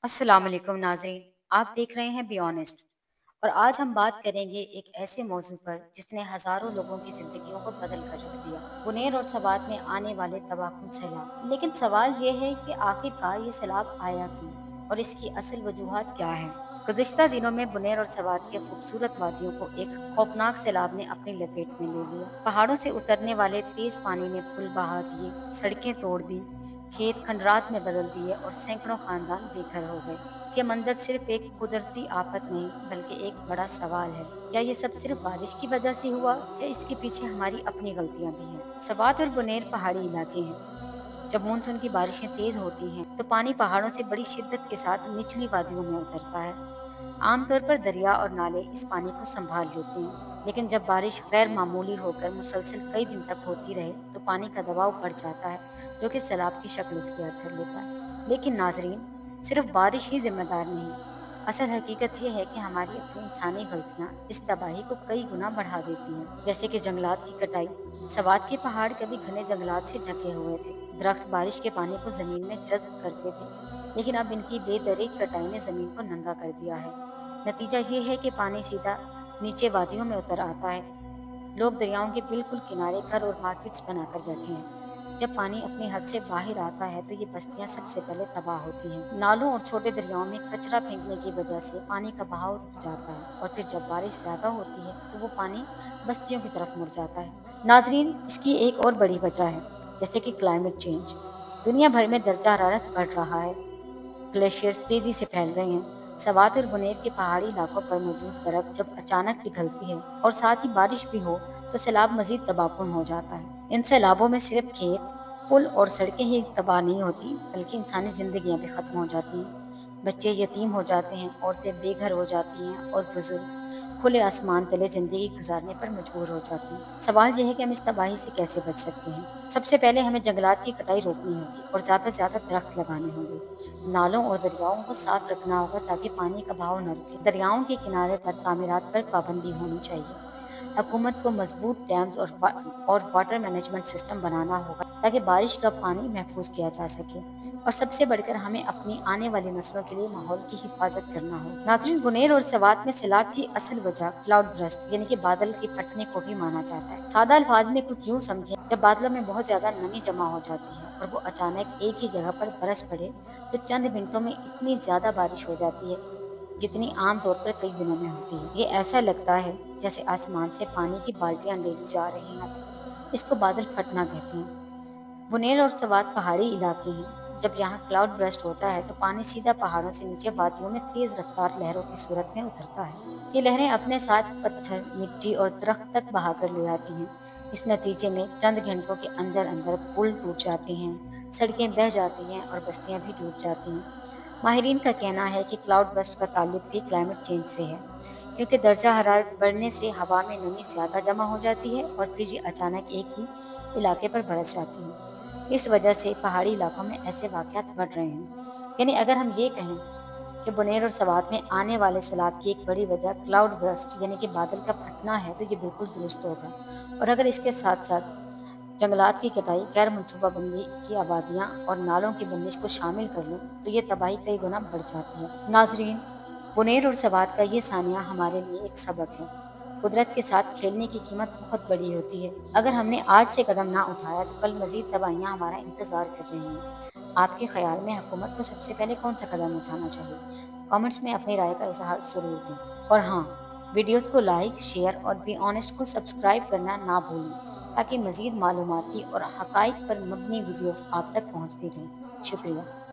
अस्सलाम वालेकुम नाज़रीन, आप देख रहे हैं बी ऑनेस्ट। और आज हम बात करेंगे एक ऐसे मौजू पर जिसने हजारों लोगों की जिंदगियों को बदल कर रख दिया, बुनेर और सवात में आने वाले तबाहकुन सैलाब। लेकिन सवाल ये है कि आखिरकार ये सैलाब आया क्यों और इसकी असल वजूहात क्या है। गुज़िश्ता दिनों में बुनेर और सवात के खूबसूरत वादियों को एक खौफनाक सैलाब ने अपनी लपेट में ले लिया। पहाड़ों से उतरने वाले तेज पानी ने पुल बहा दिए, सड़कें तोड़ दी, खेत खंडरात में बदल दिए और सैकड़ों खानदान बेघर हो गए। ये मंजर सिर्फ एक कुदरती आफत नहीं बल्कि एक बड़ा सवाल है। क्या ये सब सिर्फ बारिश की वजह से हुआ या इसके पीछे हमारी अपनी गलतियां भी हैं। सवात और बुनेर पहाड़ी इलाके हैं। जब मानसून की बारिशें तेज होती हैं तो पानी पहाड़ों से बड़ी शिद्दत के साथ निचली वादियों में उतरता है। आमतौर पर दरिया और नाले इस पानी को संभाल लेते हैं, लेकिन जब बारिश गैर मामूली होकर मुसलसल कई दिन तक होती रहे तो पानी का दबाव बढ़ जाता है, जो कि सैलाब की शक्ल इख्तियार कर लेता है। लेकिन नाजरीन, सिर्फ बारिश ही जिम्मेदार नहीं। असल हकीकत यह है कि हमारी अपनी इंसानी गलतियां इस तबाही को कई गुना बढ़ा देती हैं, जैसे कि जंगलात की कटाई। सवात के पहाड़ कभी घने जंगलात से ढके हुए थे। दरख्त बारिश के पानी को जमीन में जज्ब करते थे, लेकिन अब इनकी बेदरीग कटाई ने जमीन को नंगा कर दिया है। नतीजा ये है कि पानी सीधा नीचे वादियों में उतर आता है। लोग दरियाओं के बिल्कुल किनारे घर और मार्केट्स बनाकर बैठे हैं। जब पानी अपनी हद से बाहर आता है तो ये बस्तियां सबसे पहले तबाह होती हैं। नालों और छोटे दरियाओं में कचरा फेंकने की वजह से पानी का बहाव रुक जाता है और फिर जब बारिश ज्यादा होती है तो वो पानी बस्तियों की तरफ मुड़ जाता है। नाजरीन, इसकी एक और बड़ी वजह है, जैसे कि क्लाइमेट चेंज। दुनिया भर में दर्जा हरारत बढ़ रहा है, ग्लेशियर्स तेजी से फैल रहे हैं। सवात और बुनेर के पहाड़ी इलाकों पर मौजूद बर्फ जब अचानक पिघलती है और साथ ही बारिश भी हो तो सैलाब मजीद तबाहकुन हो जाता है। इन सैलाबों में सिर्फ खेत, पुल और सड़कें ही तबाह नहीं होती बल्कि इंसानी जिंदगियां भी खत्म हो जाती हैं। बच्चे यतीम हो जाते हैं, औरतें बेघर हो जाती हैं और बुजुर्ग खुले आसमान तले जिंदगी गुजारने पर मजबूर हो जाते हैं। सवाल यह है कि हम इस तबाही से कैसे बच सकते हैं। सबसे पहले हमें जंगलात की कटाई रोकनी होगी और ज्यादा से ज्यादा दरख्त लगाने होंगे। नालों और दरियाओं को साफ रखना होगा ताकि पानी का बहाव न रुके। दरियाओं के किनारे पर तामीरात पर पाबंदी होनी चाहिए। हुकूमत को मजबूत डैम्स और वाटर मैनेजमेंट सिस्टम बनाना होगा ताकि बारिश का पानी महफूज किया जा सके। और सबसे बढ़कर हमें अपनी आने वाली नस्लों के लिए माहौल की हिफाजत करना होगा। नाज़रीन, बुनेर और सवात में सैलाब की असल वजह क्लाउड बर्स्ट यानी कि बादल के फटने को भी माना जाता है। सादा अल्फाज में कुछ यूँ समझे, जब बादलों में बहुत ज्यादा नमी जमा हो जाती है और वो अचानक एक ही जगह पर बरस पड़े तो चंद मिनटों में इतनी ज्यादा बारिश हो जाती है जितनी आम तौर पर कई दिनों में होती है। ये ऐसा लगता है जैसे आसमान से पानी की बाल्टियां लेके जा रही हैं। इसको बादल फटना कहते हैं। बुनेर और सवात पहाड़ी इलाके हैं। जब यहाँ क्लाउड बर्स्ट होता है तो पानी सीधा पहाड़ों से नीचे वादियों में तेज रफ्तार लहरों की सूरत में उतरता है। ये लहरें अपने साथ पत्थर, मिट्टी और दरख्त तक बहाकर ले आती हैं। इस नतीजे में चंद घंटों के अंदर अंदर पुल टूट जाते हैं, सड़कें बह जाती हैं और बस्तियां भी डूब जाती हैं। माहिरीन का कहना है कि क्लाउड बर्स्ट का ताल्लुक भी क्लाइमेट चेंज से है, क्योंकि दर्जा हरारत बढ़ने से हवा में नमी ज़्यादा जमा हो जाती है और फिर ये अचानक एक ही इलाके पर बरस जाती है। इस वजह से पहाड़ी इलाकों में ऐसे वाक़यात बढ़ रहे हैं। यानी अगर हम ये कहें कि बुनेर और सवात में आने वाले सैलाब की एक बड़ी वजह क्लाउड बर्स्ट यानी कि बादल का फटना है तो ये बिल्कुल दुरुस्त होगा। और अगर इसके साथ साथ जंगलात की कटाई, गैर मनसूबाबंदी की आबादियां और नालों की बंदिश को शामिल कर लें तो ये तबाही कई गुना बढ़ जाती है। नाजरीन, बुनेर और सवात का ये सानिया हमारे लिए एक सबक है। कुदरत के साथ खेलने की कीमत बहुत बड़ी होती है। अगर हमने आज से कदम ना उठाया तो कल मजीद तबाहियां हमारा इंतजार कर रही हैं। आपके ख्याल में हुकूमत को सबसे पहले कौन सा कदम उठाना चाहिए? कमेंट्स में अपनी राय का इजहार जरूर दें। और हाँ, वीडियोस को लाइक, शेयर और बी ऑनेस्ट को सब्सक्राइब करना ना भूलें ताकि मजीद मालूमाती और हकाइक पर मबनी वीडियोस आप तक पहुंचती रहें। शुक्रिया।